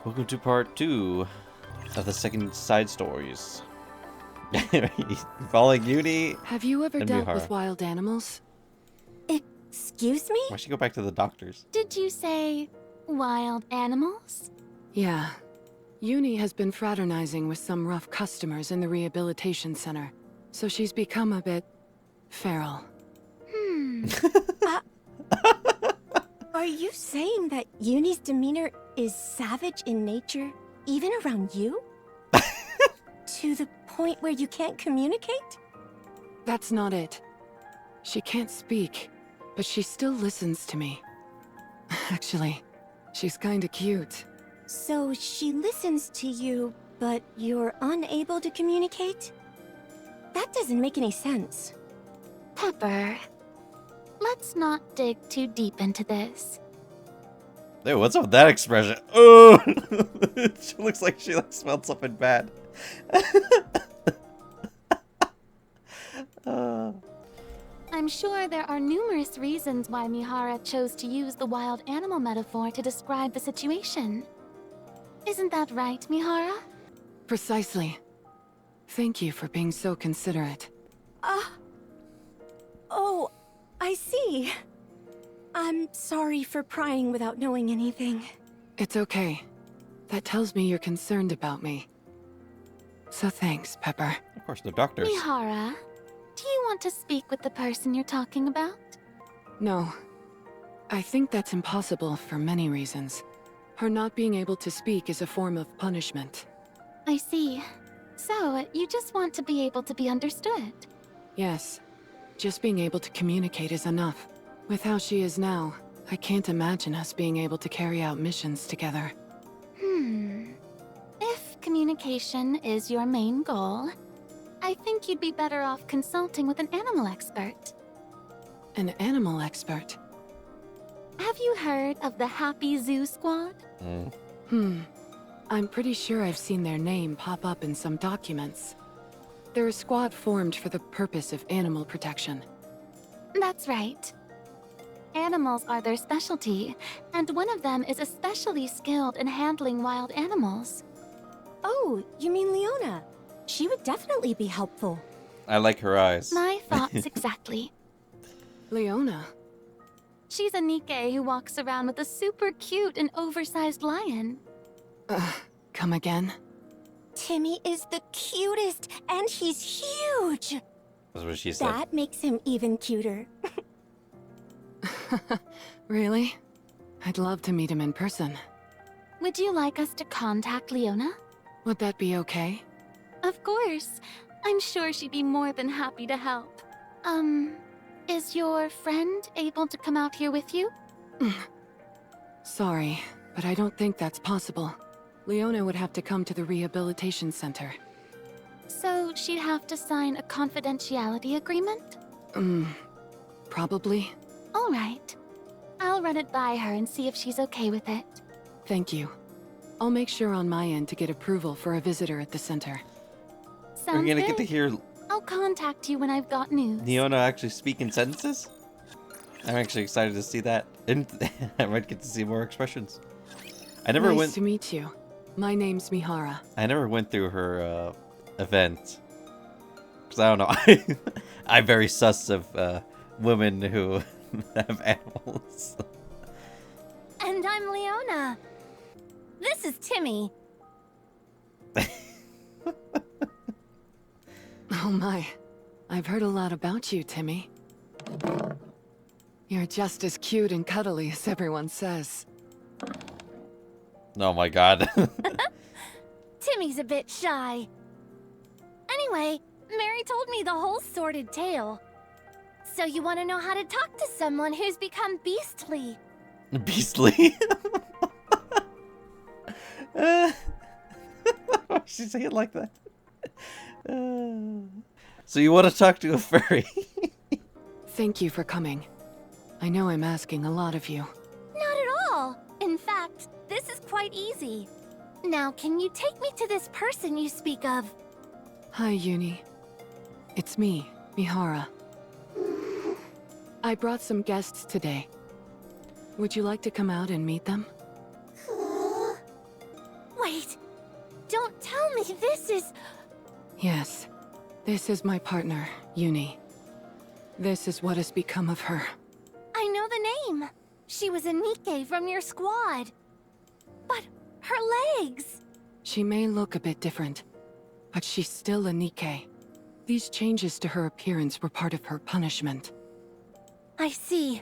Welcome to part 2 of the second side stories. Following Yuni. Have you ever and dealt Mihara. with wild animals? Excuse me? Why'd she go back to the doctors? Did you say wild animals? Yeah. Yuni has been fraternizing with some rough customers in the rehabilitation center, so she's become a bit feral. Are you saying that Yuni's demeanor is savage in nature, even around you? To the point where you can't communicate? That's not it. She can't speak, but she still listens to me. Actually, she's kinda cute. So she listens to you, but you're unable to communicate? That doesn't make any sense. Pepper, let's not dig too deep into this. Dude, what's up with that expression? Oh, she looks like she smelled something bad. I'm sure there are numerous reasons why Mihara chose to use the wild animal metaphor to describe the situation. Isn't that right, Mihara? Precisely. Thank you for being so considerate. Oh, I see. I'm sorry for prying without knowing anything. It's okay. That tells me you're concerned about me. So thanks, Pepper. Of course, they're doctors. Mihara, do you want to speak with the person you're talking about? No. I think that's impossible for many reasons. Her not being able to speak is a form of punishment. I see. So, you just want to be able to be understood? Yes. Just being able to communicate is enough. With how she is now, I can't imagine us being able to carry out missions together. If communication is your main goal, I think you'd be better off consulting with an animal expert. An animal expert? Have you heard of the Happy Zoo Squad? I'm pretty sure I've seen their name pop up in some documents. They're a squad formed for the purpose of animal protection. That's right. Animals are their specialty, and one of them is especially skilled in handling wild animals. Oh, you mean Leona? She would definitely be helpful. I like her eyes. My thoughts exactly. Leona? She's a Nikke who walks around with a super cute and oversized lion. Come again? Timmy is the cutest, and he's huge! That's what she said. That makes him even cuter. Really? I'd love to meet him in person. Would you like us to contact Leona? Would that be okay? Of course. I'm sure she'd be more than happy to help. Is your friend able to come out here with you? Sorry, but I don't think that's possible. Leona would have to come to the rehabilitation center. So she'd have to sign a confidentiality agreement? Probably. All right. I'll run it by her and see if she's okay with it. Thank you. I'll make sure on my end to get approval for a visitor at the center. Sounds We're gonna good. get to hear I'll contact you when I've got news. Leona actually speak in sentences? I'm actually excited to see that. And I might get to see more expressions. I never Nice to meet you. My name's Mihara. I never went through her event. Cause I don't know. I'm very sus of women who have animals. And I'm Leona. This is Timmy. Oh my. I've heard a lot about you, Timmy. You're just as cute and cuddly as everyone says. Oh my god. Timmy's a bit shy. Anyway, Mary told me the whole sordid tale. So you want to know how to talk to someone who's become beastly? Beastly. Why did she say it like that? So you want to talk to a furry? Thank you for coming. I know I'm asking a lot of you. Not at all. In fact, this is quite easy. Now, can you take me to this person you speak of? Hi, Yuni. It's me, Mihara. I brought some guests today. Would you like to come out and meet them? Wait! Don't tell me this is... Yes. This is my partner, Yuni. This is what has become of her. I know the name. She was a Nikke from your squad. But her legs... She may look a bit different, but she's still a Nikke. These changes to her appearance were part of her punishment. I see.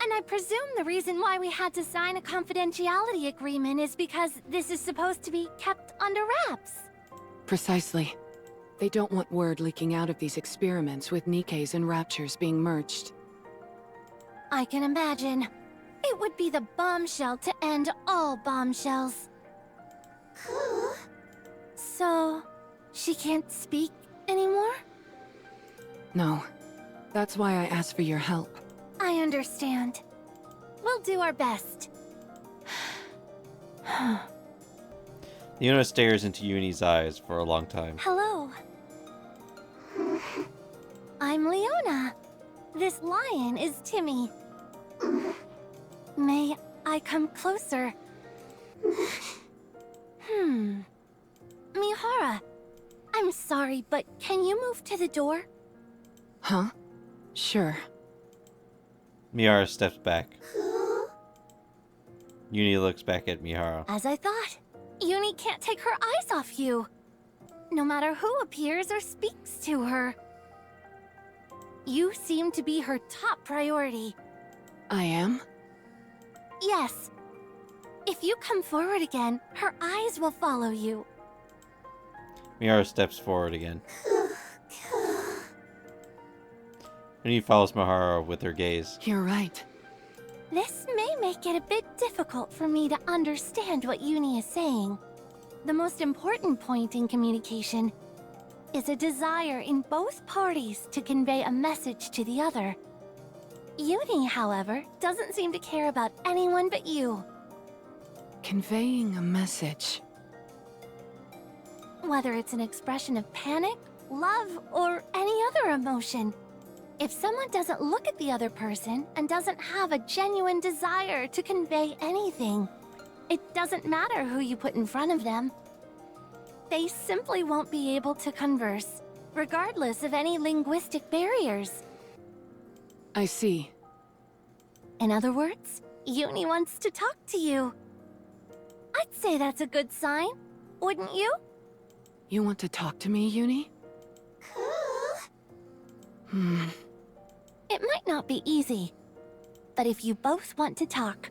And I presume the reason why we had to sign a confidentiality agreement is because this is supposed to be kept under wraps. Precisely. They don't want word leaking out of these experiments with Nikkes and Raptures being merged. I can imagine. It would be the bombshell to end all bombshells. So, she can't speak anymore? No. That's why I asked for your help. I understand. We'll do our best. Leona stares into Yuni's eyes for a long time. Hello. I'm Leona. This lion is Timmy. May I come closer? Mihara, I'm sorry, but can you move to the door? Huh? Sure. Mihara steps back. Yuni looks back at Mihara. As I thought, Yuni can't take her eyes off you. No matter who appears or speaks to her. You seem to be her top priority. I am? Yes. If you come forward again, her eyes will follow you. Mihara steps forward again. Yuni follows Mihara with her gaze. You're right. This may make it a bit difficult for me to understand what Yuni is saying. The most important point in communication is a desire in both parties to convey a message to the other. Yuni, however, doesn't seem to care about anyone but you. Conveying a message. Whether it's an expression of panic, love, or any other emotion. If someone doesn't look at the other person and doesn't have a genuine desire to convey anything, it doesn't matter who you put in front of them. They simply won't be able to converse, regardless of any linguistic barriers. I see. In other words, Yuni wants to talk to you. I'd say that's a good sign, wouldn't you? You want to talk to me, Yuni? It might not be easy, but if you both want to talk,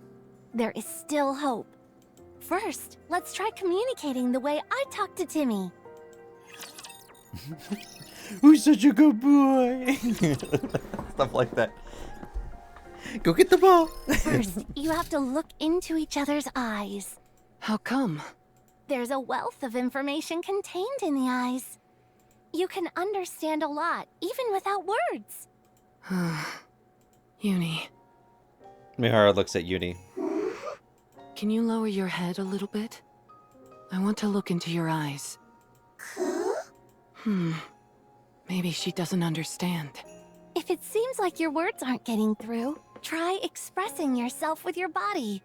there is still hope. First, let's try communicating the way I talked to Timmy. Who's such a good boy? Stuff like that. Go get the ball. First, you have to look into each other's eyes. How come? There's a wealth of information contained in the eyes. You can understand a lot, even without words. Yuni, Mihara looks at Yuni. can you lower your head a little bit? I want to look into your eyes. Maybe she doesn't understand. If it seems like your words aren't getting through, try expressing yourself with your body.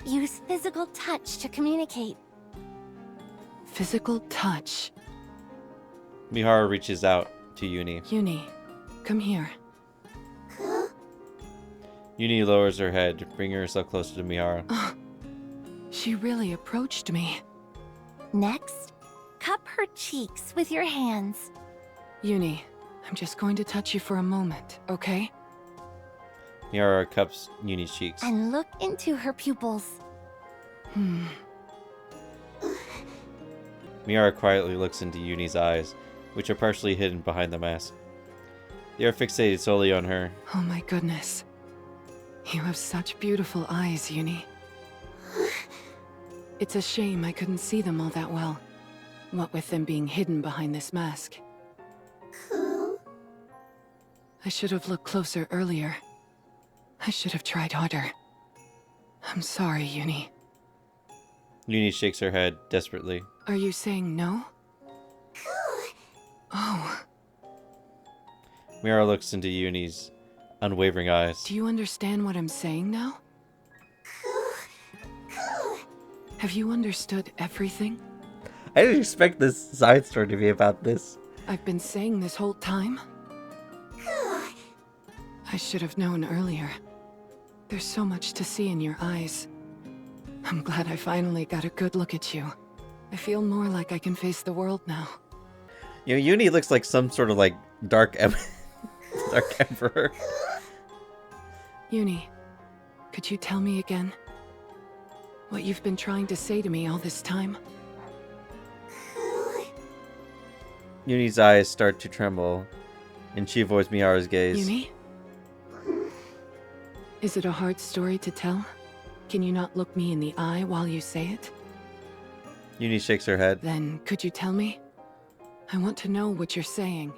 Use physical touch to communicate. Physical touch. Mihara reaches out to Yuni. Yuni, come here. Yuni lowers her head, bringing herself closer to Mihara. She really approached me. Next, cup her cheeks with your hands. Yuni, I'm just going to touch you for a moment, okay? Mihara cups Yuni's cheeks. And look into her pupils. Mihara quietly looks into Yuni's eyes, which are partially hidden behind the mask. They are fixated solely on her. Oh my goodness. You have such beautiful eyes, Yuni. It's a shame I couldn't see them all that well. What with them being hidden behind this mask. I should have looked closer earlier. I should have tried harder. I'm sorry, Yuni. Yuni shakes her head desperately. Are you saying no? Oh, Mihara looks into Yuni's unwavering eyes. do you understand what I'm saying now? Have you understood everything? I didn't expect this side story to be about this. I've been saying this whole time? I should have known earlier. There's so much to see in your eyes. I'm glad I finally got a good look at you. I feel more like I can face the world now. You know, Yuni looks like some sort of like dark emperor. Yuni, could you tell me again what you've been trying to say to me all this time? Yuni's eyes start to tremble, and she avoids Mihara's gaze. Yuni? Is it a hard story to tell? Can you not look me in the eye while you say it? Yuni shakes her head. Then, could you tell me? I want to know what you're saying.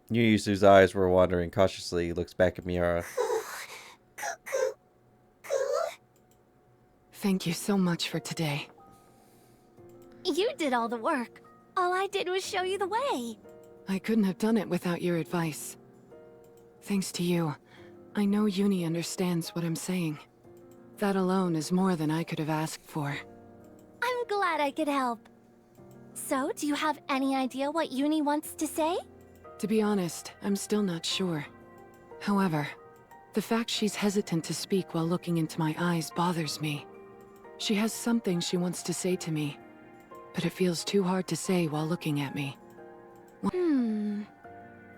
Yuni, whose eyes were wandering cautiously, looks back at Mihara. Thank you so much for today. You did all the work. All I did was show you the way. I couldn't have done it without your advice. Thanks to you, I know Yuni understands what I'm saying. That alone is more than I could have asked for. I'm glad I could help. So, do you have any idea what Yuni wants to say? To be honest, I'm still not sure. However, the fact she's hesitant to speak while looking into my eyes bothers me. She has something she wants to say to me, but it feels too hard to say while looking at me.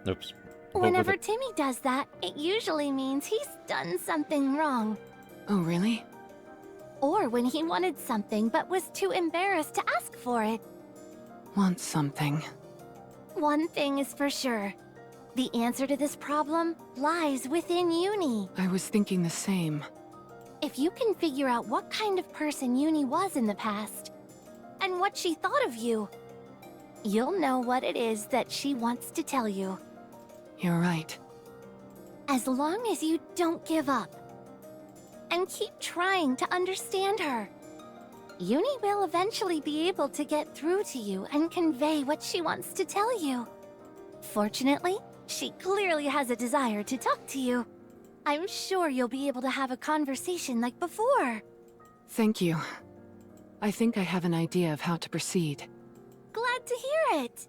Oops. Whenever Timmy does that, it usually means he's done something wrong. Oh, really? Or when he wanted something but was too embarrassed to ask for it. Want something? One thing is for sure. The answer to this problem lies within Yuni. I was thinking the same. If you can figure out what kind of person Yuni was in the past, and what she thought of you, you'll know what it is that she wants to tell you. You're right. As long as you don't give up, and keep trying to understand her, Yuni will eventually be able to get through to you and convey what she wants to tell you. Fortunately, she clearly has a desire to talk to you. I'm sure you'll be able to have a conversation like before. Thank you. I think I have an idea of how to proceed. Glad to hear it.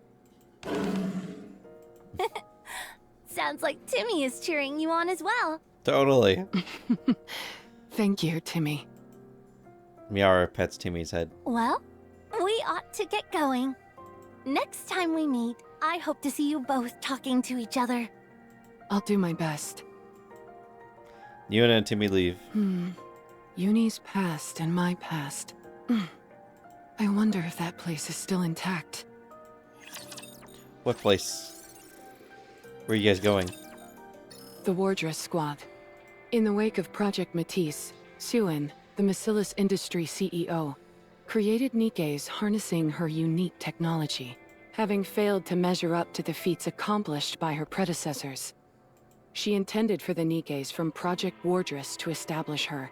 Sounds like Timmy is cheering you on as well. Totally. Thank you, Timmy. Mihara pets Timmy's head. Well, we ought to get going. Next time we meet, I hope to see you both talking to each other. I'll do my best. Yuna and Timmy leave. Yuni's past and my past. I wonder if that place is still intact. What place? Where are you guys going? The Worldless squad. In the wake of Project Matisse, Suen, the Bacillus Industry CEO, created Nikke-Side harnessing her unique technology, having failed to measure up to the feats accomplished by her predecessors. She intended for the Nikke-Side from Project Worldless to establish her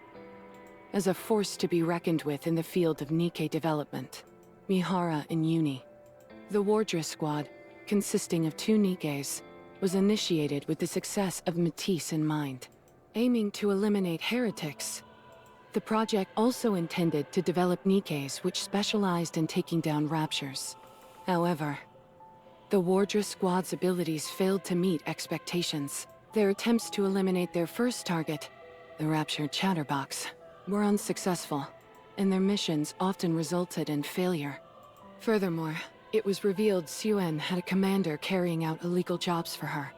as a force to be reckoned with in the field of Nikke development. Mihara and Yuni. The Worldless squad, consisting of 2 Nikke-Sides, was initiated with the success of Matisse in mind, aiming to eliminate heretics. The project also intended to develop Nikke-Sides which specialized in taking down raptures. However, the Worldless squad's abilities failed to meet expectations. Their attempts to eliminate their first target, the raptured Chatterbox, were unsuccessful, and their missions often resulted in failure. Furthermore, it was revealed Suen had a commander carrying out illegal jobs for her.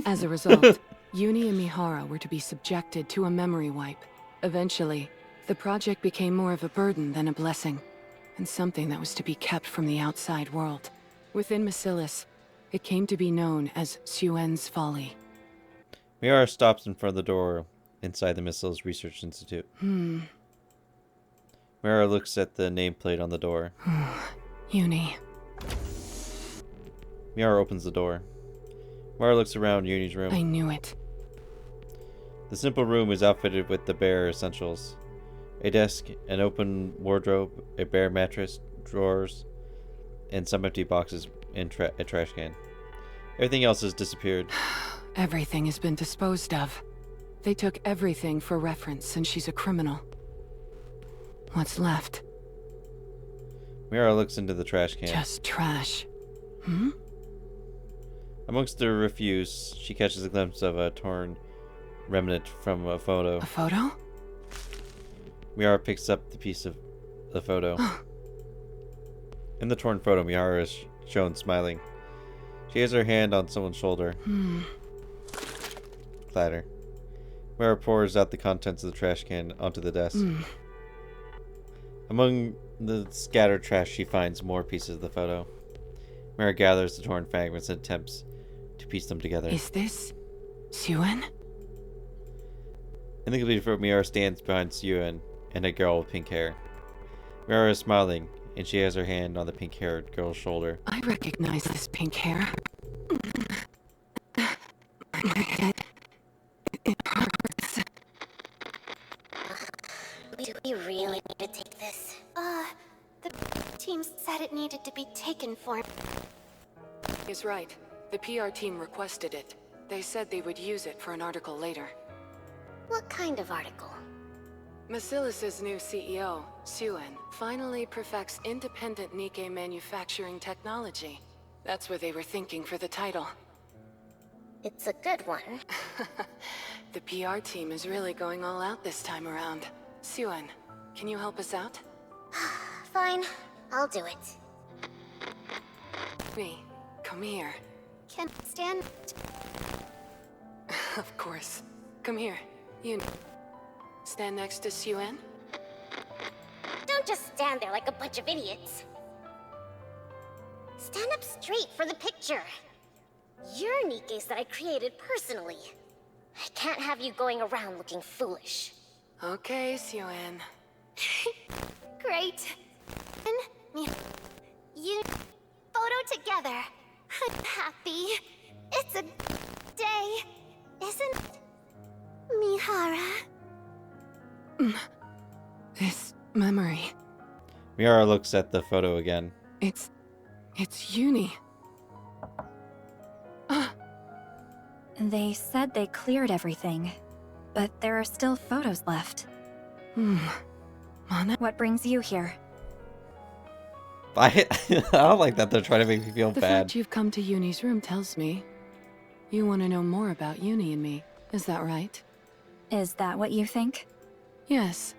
As a result, Yuni and Mihara were to be subjected to a memory wipe. Eventually, the project became more of a burden than a blessing, and something that was to be kept from the outside world. Within Bacillus, it came to be known as Suen's Folly. Mihara stops in front of the door inside the Missiles Research Institute. Mihara looks at the nameplate on the door. Yuni. Mihara opens the door. Mihara looks around Yuni's room. I knew it. The simple room is outfitted with the bare essentials. A desk, an open wardrobe, a bare mattress, drawers, and some empty boxes and a trash can. Everything else has disappeared. Everything has been disposed of. They took everything for reference, and she's a criminal. What's left? Mihara looks into the trash can. Just trash. Hmm? Amongst the refuse, she catches a glimpse of a torn remnant from a photo. A photo? Mihara picks up the piece of the photo. In the torn photo, Mihara is shown smiling. She has her hand on someone's shoulder. Clatter. Mihara pours out the contents of the trash can onto the desk. Among the scattered trash, she finds more pieces of the photo. Mihara gathers the torn fragments and attempts to piece them together. Is this Suen? In the completed photo, Mihara stands behind Suen and a girl with pink hair. Mihara is smiling, and she has her hand on the pink-haired girl's shoulder. I recognize this pink hair. My head. It hurts. Do we really need to take this? The team said it needed to be taken for... He's right. The PR team requested it. They said they would use it for an article later. What kind of article? Basilis's new CEO, Suen, finally perfects independent Nikke manufacturing technology. That's what they were thinking for the title. It's a good one. The PR team is really going all out this time around. Suen, can you help us out? Fine, I'll do it. Me, come here. Can stand... Of course. Come here, Yuni. Stand next to Suen. Don't just stand there like a bunch of idiots. Stand up straight for the picture. You're Nikke's that I created personally. I can't have you going around looking foolish. Okay, Suen. Great. And you photo together. I'm happy. It's a day, isn't it, Mihara? This memory. Mihara looks at the photo again. It's Yuni. They said they cleared everything, but there are still photos left. Mana? What brings you here? I don't like that they're trying to make me feel The bad. fact you've come to Yuni's room tells me you want to know more about Yuni and me. Is that right? Is that what you think? Yes.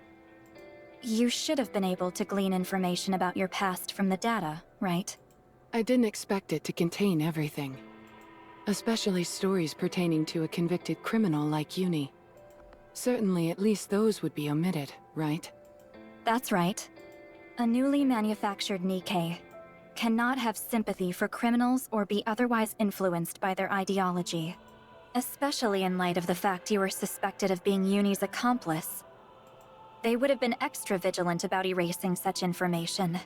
You should have been able to glean information about your past from the data, right? I didn't expect it to contain everything. Especially stories pertaining to a convicted criminal like Yuni. Certainly at least those would be omitted, right? That's right. A newly manufactured Nikke cannot have sympathy for criminals or be otherwise influenced by their ideology. Especially in light of the fact you were suspected of being Yuni's accomplice. They would have been extra vigilant about erasing such information.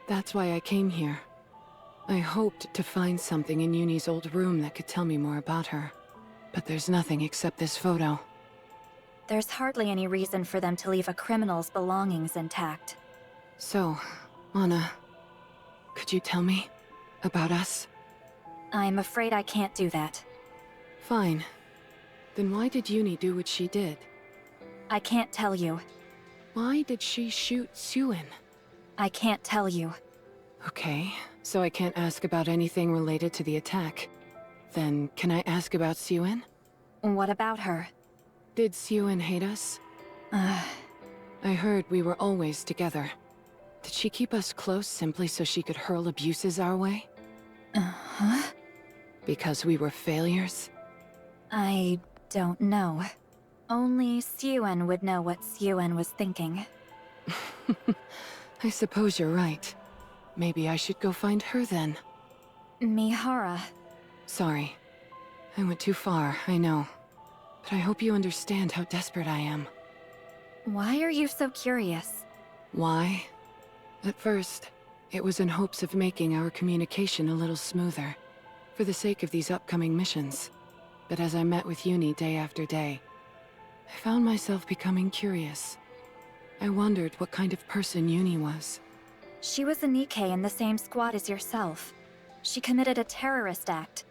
That's why I came here. I hoped to find something in Yuni's old room that could tell me more about her. But there's nothing except this photo. There's hardly any reason for them to leave a criminal's belongings intact. So, Anna, could you tell me about us? I'm afraid I can't do that. Fine. Then why did Yuni do what she did? I can't tell you. Why did she shoot Suen? I can't tell you. Okay, so I can't ask about anything related to the attack. Then, can I ask about Suen? What about her? Did Suen hate us? I heard we were always together. Did she keep us close simply so she could hurl abuses our way? Uh-huh. Because we were failures? I don't know. Only Suen would know what Suen was thinking. I suppose you're right. Maybe I should go find her then. Mihara. Sorry. I went too far, I know. But I hope you understand how desperate I am. Why are you so curious? Why? At first, it was in hopes of making our communication a little smoother, for the sake of these upcoming missions. But as I met with Yuni day after day, I found myself becoming curious. I wondered what kind of person Yuni was. She was a Nikke in the same squad as yourself. She committed a terrorist act.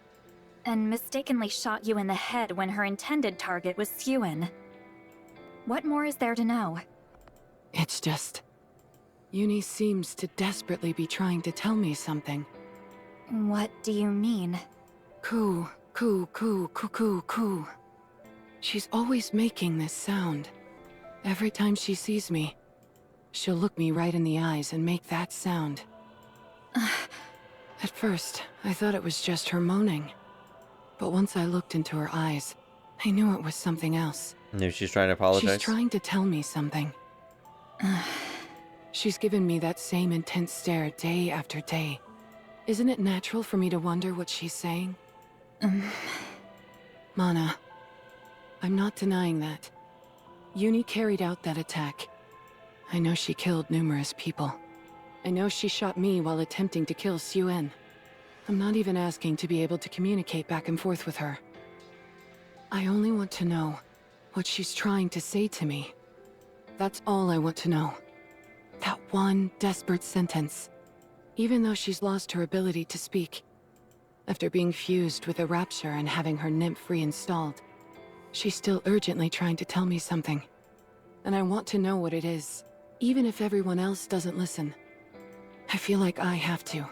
and mistakenly shot you in the head when her intended target was Suen. What more is there to know? It's just... Yuni seems to desperately be trying to tell me something. What do you mean? Coo, coo, coo, coo, coo, coo. She's always making this sound. Every time she sees me, she'll look me right in the eyes and make that sound. At first, I thought it was just her moaning. But once I looked into her eyes, I knew it was something else. Maybe she's trying to apologize? She's trying to tell me something. She's given me that same intense stare day after day. Isn't it natural for me to wonder what she's saying? Mana, I'm not denying that. Yuni carried out that attack. I know she killed numerous people. I know she shot me while attempting to kill Suen. I'm not even asking to be able to communicate back and forth with her. I only want to know what she's trying to say to me. That's all I want to know. That one desperate sentence. Even though she's lost her ability to speak, after being fused with a rapture and having her nymph reinstalled, she's still urgently trying to tell me something. And I want to know what it is, even if everyone else doesn't listen. I feel like I have to.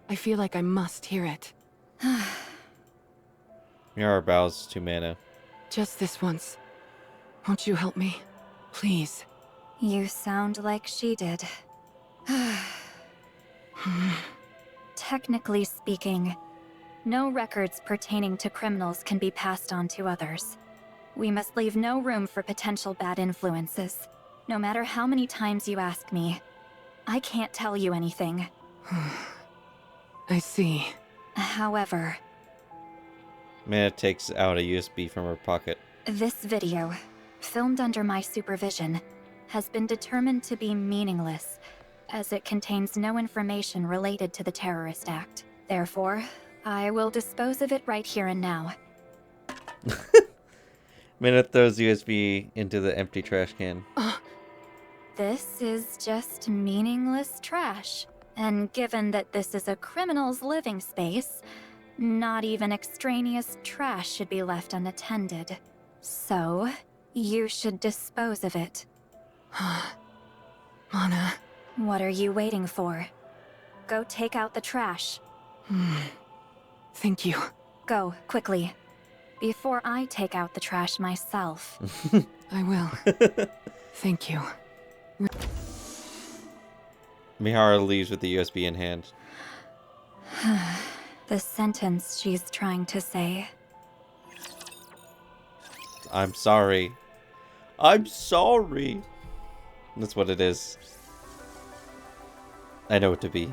I feel like I must hear it. Mihara bows to Mana. Just this once. Won't you help me? Please. You sound like she did. Technically speaking, no records pertaining to criminals can be passed on to others. We must leave no room for potential bad influences. No matter how many times you ask me, I can't tell you anything. I see. However, Mana takes out a USB from her pocket. this video, filmed under my supervision, has been determined to be meaningless, as it contains no information related to the terrorist act. Therefore, I will dispose of it right here and now. Mana throws USB into the empty trash can. This is just meaningless trash. And given that this is a criminal's living space, not even extraneous trash should be left unattended. So, you should dispose of it. Mana. What are you waiting for? Go take out the trash. Thank you. Go, quickly. Before I take out the trash myself. I will. Thank you. Mihara leaves with the USB in hand. The sentence she's trying to say. I'm sorry. I'm sorry. That's what it is. I know what to be.